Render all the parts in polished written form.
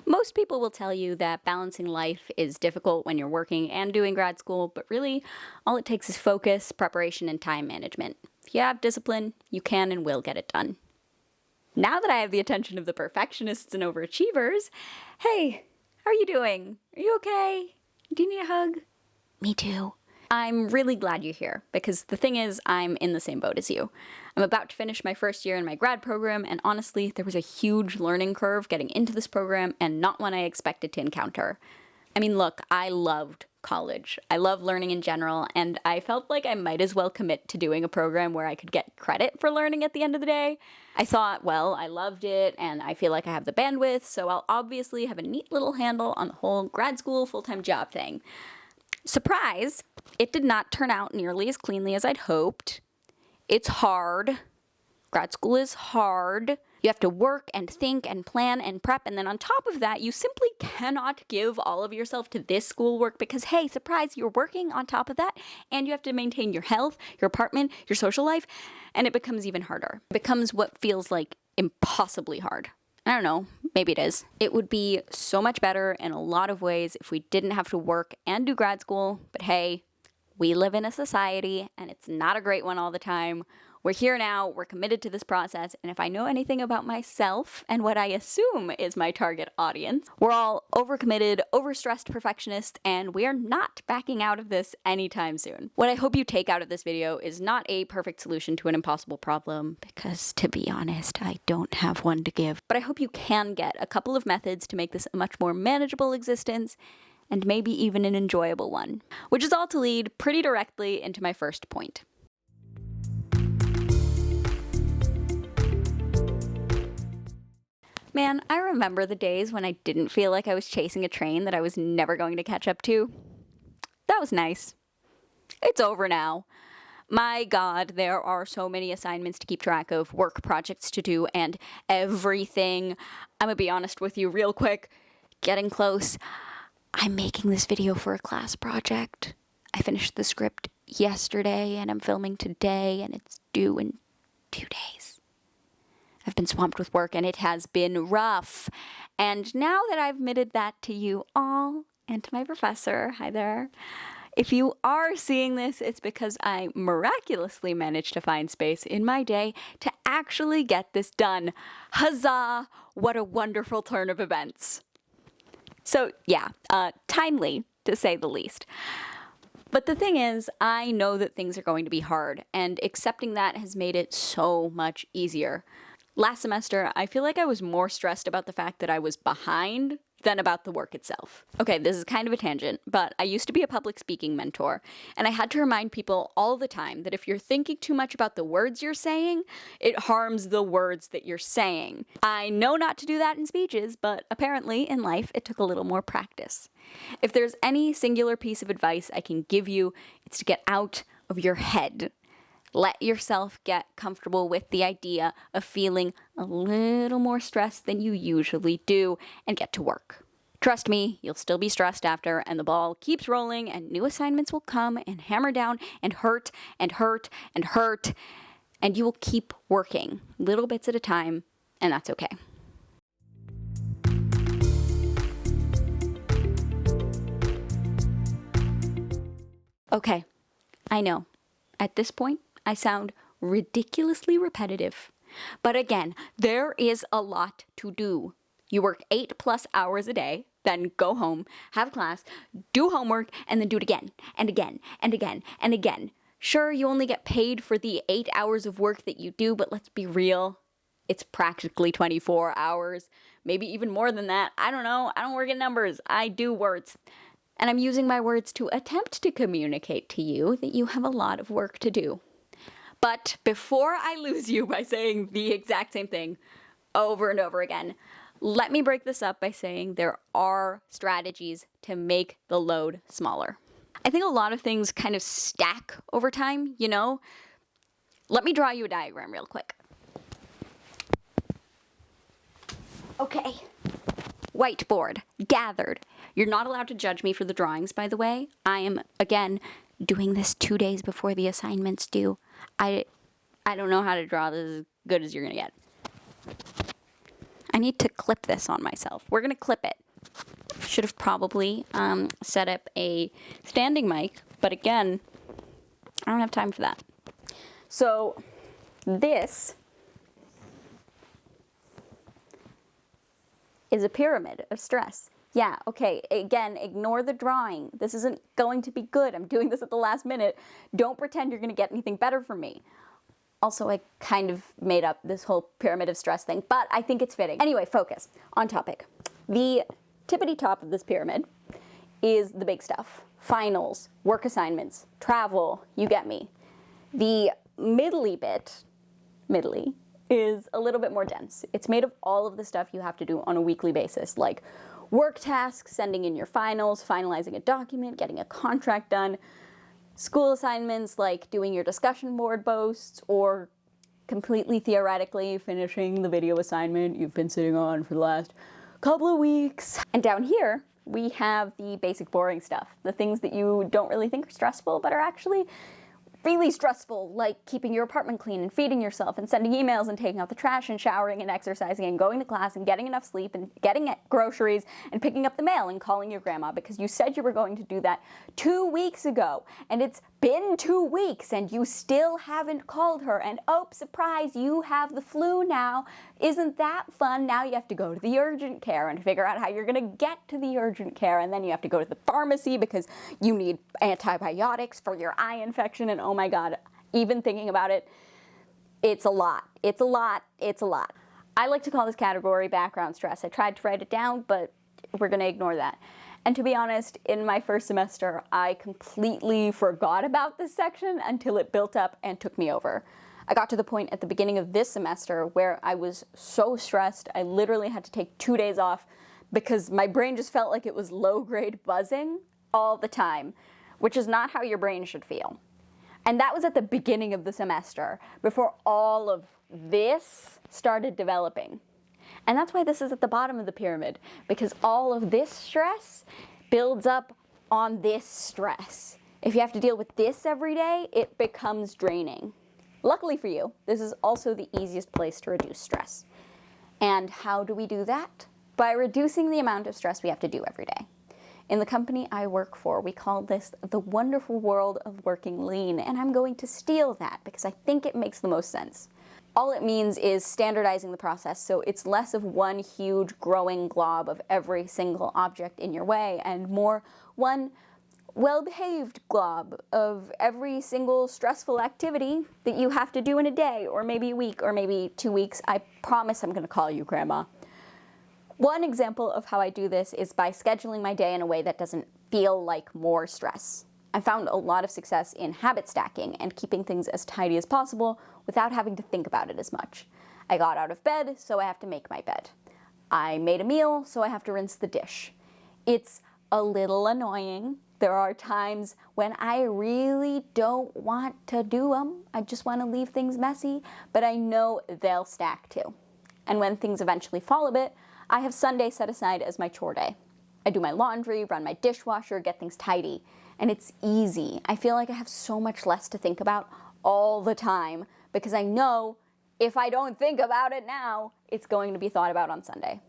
Most people will tell you that balancing life is difficult when you're working and doing grad school, but really, all it takes is focus, preparation, and time management. If you have discipline, you can and will get it done. Now that I have the attention of the perfectionists and overachievers, hey, how are you doing? Are you okay? Do you need a hug? Me too. I'm really glad you're here, because the thing is, I'm in the same boat as you. I'm about to finish my first year in my grad program, and honestly, there was a huge learning curve getting into this program and not one I expected to encounter. I mean, look, I loved college. I love learning in general, and I felt like I might as well commit to doing a program where I could get credit for learning at the end of the day. I thought, well, I loved it, and I feel like I have the bandwidth, so I'll obviously have a neat little handle on the whole grad school full-time job thing. Surprise! It did not turn out nearly as cleanly as I'd hoped. It's hard. Grad school is hard. You have to work and think and plan and prep, and then on top of that, you simply cannot give all of yourself to this schoolwork because, hey, surprise, you're working on top of that, and you have to maintain your health, your apartment, your social life, and it becomes even harder. It becomes what feels like impossibly hard. I don't know, maybe it is. It would be so much better in a lot of ways if we didn't have to work and do grad school, but hey, we live in a society and it's not a great one all the time. We're here now, we're committed to this process, and if I know anything about myself and what I assume is my target audience, we're all overcommitted, overstressed perfectionists, and we are not backing out of this anytime soon. What I hope you take out of this video is not a perfect solution to an impossible problem, because to be honest, I don't have one to give, but I hope you can get a couple of methods to make this a much more manageable existence, and maybe even an enjoyable one. Which is all to lead pretty directly into my first point. Man, I remember the days when I didn't feel like I was chasing a train that I was never going to catch up to. That was nice. It's over now. My God, there are so many assignments to keep track of, work projects to do, and everything. I'm gonna be honest with you real quick. Getting close. I'm making this video for a class project. I finished the script yesterday, and I'm filming today, and it's due in 2 days. I've been swamped with work, and it has been rough. And now that I've admitted that to you all, and to my professor, hi there, if you are seeing this, it's because I miraculously managed to find space in my day to actually get this done. Huzzah! What a wonderful turn of events. So yeah, timely, to say the least. But the thing is, I know that things are going to be hard, and accepting that has made it so much easier. Last semester, I feel like I was more stressed about the fact that I was behind than about the work itself. Okay, this is kind of a tangent, but I used to be a public speaking mentor, and I had to remind people all the time that if you're thinking too much about the words you're saying, it harms the words that you're saying. I know not to do that in speeches, but apparently in life it took a little more practice. If there's any singular piece of advice I can give you, it's to get out of your head. Let yourself get comfortable with the idea of feeling a little more stressed than you usually do and get to work. Trust me, you'll still be stressed after, and the ball keeps rolling, and new assignments will come and hammer down and hurt and hurt and hurt, and you will keep working little bits at a time, and that's okay. Okay, I know. At this point, I sound ridiculously repetitive. But again, there is a lot to do. You work 8+ hours a day, then go home, have class, do homework, and then do it again, and again, and again, and again. Sure, you only get paid for the 8 hours of work that you do, but let's be real. It's practically 24 hours, maybe even more than that. I don't know. I don't work in numbers. I do words. And I'm using my words to attempt to communicate to you that you have a lot of work to do. But before I lose you by saying the exact same thing over and over again, let me break this up by saying there are strategies to make the load smaller. I think a lot of things kind of stack over time, you know? Let me draw you a diagram real quick. Okay. Whiteboard, gathered. You're not allowed to judge me for the drawings, by the way. I am, again, doing this 2 days before the assignment's due. I don't know how to draw this as good as you're gonna get. I need to clip this on myself. We're gonna clip it. Should have probably set up a standing mic, but again, I don't have time for that. So this is a pyramid of stress. Yeah, okay, again, ignore the drawing. This isn't going to be good. I'm doing this at the last minute. Don't pretend you're gonna get anything better from me. Also, I kind of made up this whole pyramid of stress thing, but I think it's fitting. Anyway, focus, on topic. The tippity top of this pyramid is the big stuff. Finals, work assignments, travel, you get me. The middly bit, is a little bit more dense. It's made of all of the stuff you have to do on a weekly basis, like work tasks, sending in your finals, finalizing a document, getting a contract done, school assignments like doing your discussion board posts, or completely theoretically finishing the video assignment you've been sitting on for the last couple of weeks. And down here, we have the basic boring stuff, the things that you don't really think are stressful, but are actually really stressful, like keeping your apartment clean and feeding yourself and sending emails and taking out the trash and showering and exercising and going to class and getting enough sleep and getting groceries and picking up the mail and calling your grandma because you said you were going to do that 2 weeks ago, and it's been 2 weeks and you still haven't called her, and oh, surprise, you have the flu now. Isn't that fun? Now you have to go to the urgent care and figure out how you're gonna get to the urgent care, and then you have to go to the pharmacy because you need antibiotics for your eye infection, and oh my god, even thinking about it, it's a lot. It's a lot. It's a lot. I like to call this category background stress. I tried to write it down, but we're gonna ignore that. And to be honest, in my first semester, I completely forgot about this section until it built up and took me over. I got to the point at the beginning of this semester where I was so stressed, I literally had to take 2 days off because my brain just felt like it was low-grade buzzing all the time, which is not how your brain should feel. And that was at the beginning of the semester, before all of this started developing. And that's why this is at the bottom of the pyramid, because all of this stress builds up on this stress. If you have to deal with this every day, it becomes draining. Luckily for you, this is also the easiest place to reduce stress. And how do we do that? By reducing the amount of stress we have to do every day. In the company I work for, we call this the wonderful world of working lean, and I'm going to steal that because I think it makes the most sense. All it means is standardizing the process, so it's less of one huge growing glob of every single object in your way and more one well-behaved glob of every single stressful activity that you have to do in a day, or maybe a week, or maybe 2 weeks. I promise I'm gonna call you Grandma. One example of how I do this is by scheduling my day in a way that doesn't feel like more stress. I found a lot of success in habit stacking and keeping things as tidy as possible without having to think about it as much. I got out of bed, so I have to make my bed. I made a meal, so I have to rinse the dish. It's a little annoying. There are times when I really don't want to do them. I just want to leave things messy, but I know they'll stack too. And when things eventually fall a bit, I have Sunday set aside as my chore day. I do my laundry, run my dishwasher, get things tidy. And it's easy. I feel like I have so much less to think about all the time because I know if I don't think about it now, it's going to be thought about on Sunday.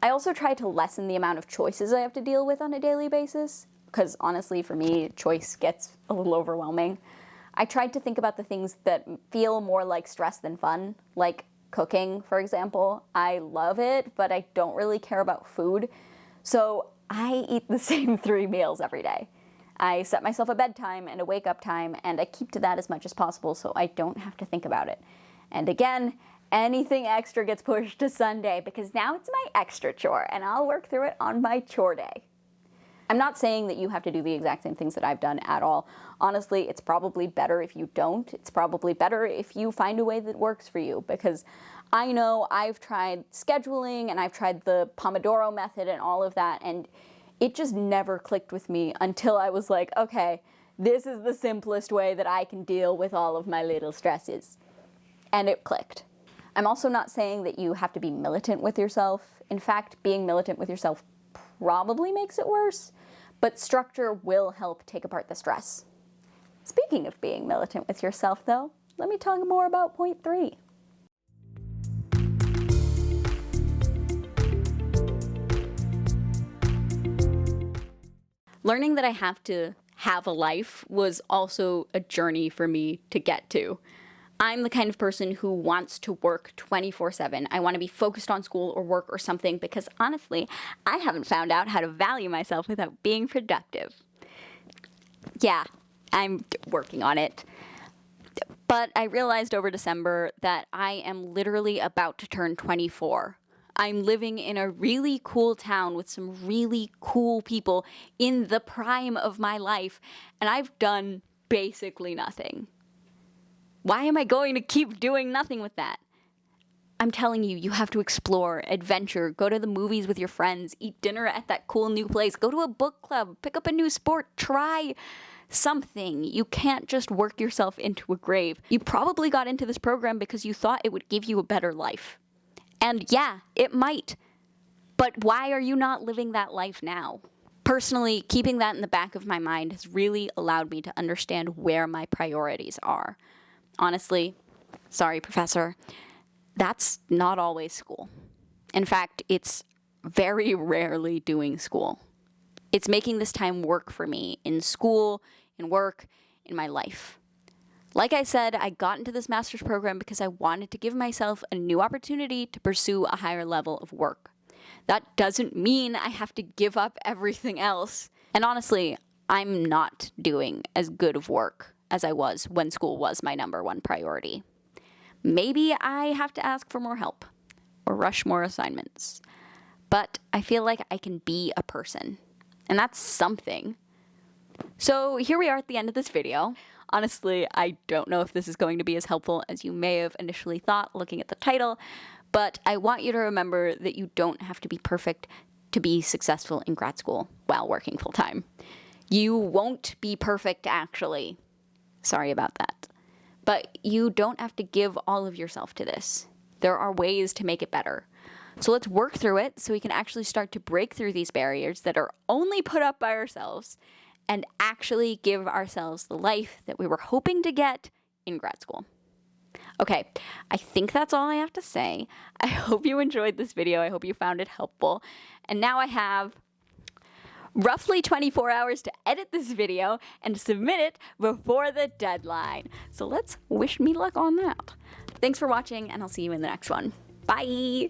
I also try to lessen the amount of choices I have to deal with on a daily basis because honestly, for me, choice gets a little overwhelming. I tried to think about the things that feel more like stress than fun, like cooking, for example. I love it, but I don't really care about food. So I eat the same 3 meals every day. I set myself a bedtime and a wake-up time, and I keep to that as much as possible so I don't have to think about it. And again, anything extra gets pushed to Sunday because now it's my extra chore, and I'll work through it on my chore day. I'm not saying that you have to do the exact same things that I've done at all. Honestly, it's probably better if you don't. It's probably better if you find a way that works for you, because I know I've tried scheduling and I've tried the Pomodoro method and all of that, and it just never clicked with me until I was like, okay, this is the simplest way that I can deal with all of my little stresses. And it clicked. I'm also not saying that you have to be militant with yourself. In fact, being militant with yourself probably makes it worse, but structure will help take apart the stress. Speaking of being militant with yourself, though, let me talk more about point 3. Learning that I have to have a life was also a journey for me to get to. I'm the kind of person who wants to work 24/7. I want to be focused on school or work or something because honestly, I haven't found out how to value myself without being productive. Yeah, I'm working on it. But I realized over December that I am literally about to turn 24. I'm living in a really cool town with some really cool people in the prime of my life, and I've done basically nothing. Why am I going to keep doing nothing with that? I'm telling you, you have to explore, adventure, go to the movies with your friends, eat dinner at that cool new place, go to a book club, pick up a new sport, try something. You can't just work yourself into a grave. You probably got into this program because you thought it would give you a better life. And yeah, it might. But why are you not living that life now? Personally, keeping that in the back of my mind has really allowed me to understand where my priorities are. Honestly, sorry, Professor, that's not always school. In fact, it's very rarely doing school. It's making this time work for me in school, in work, in my life. Like I said, I got into this master's program because I wanted to give myself a new opportunity to pursue a higher level of work. That doesn't mean I have to give up everything else. And honestly, I'm not doing as good of work as I was when school was my #1 priority. Maybe I have to ask for more help or rush more assignments. But I feel like I can be a person, and that's something. So here we are at the end of this video. Honestly, I don't know if this is going to be as helpful as you may have initially thought looking at the title, but I want you to remember that you don't have to be perfect to be successful in grad school while working full-time. You won't be perfect, actually. Sorry about that. But you don't have to give all of yourself to this. There are ways to make it better. So let's work through it so we can actually start to break through these barriers that are only put up by ourselves and actually give ourselves the life that we were hoping to get in grad school. Okay, I think that's all I have to say. I hope you enjoyed this video. I hope you found it helpful. And now I have roughly 24 hours to edit this video and submit it before the deadline. So let's wish me luck on that. Thanks for watching, and I'll see you in the next one. Bye!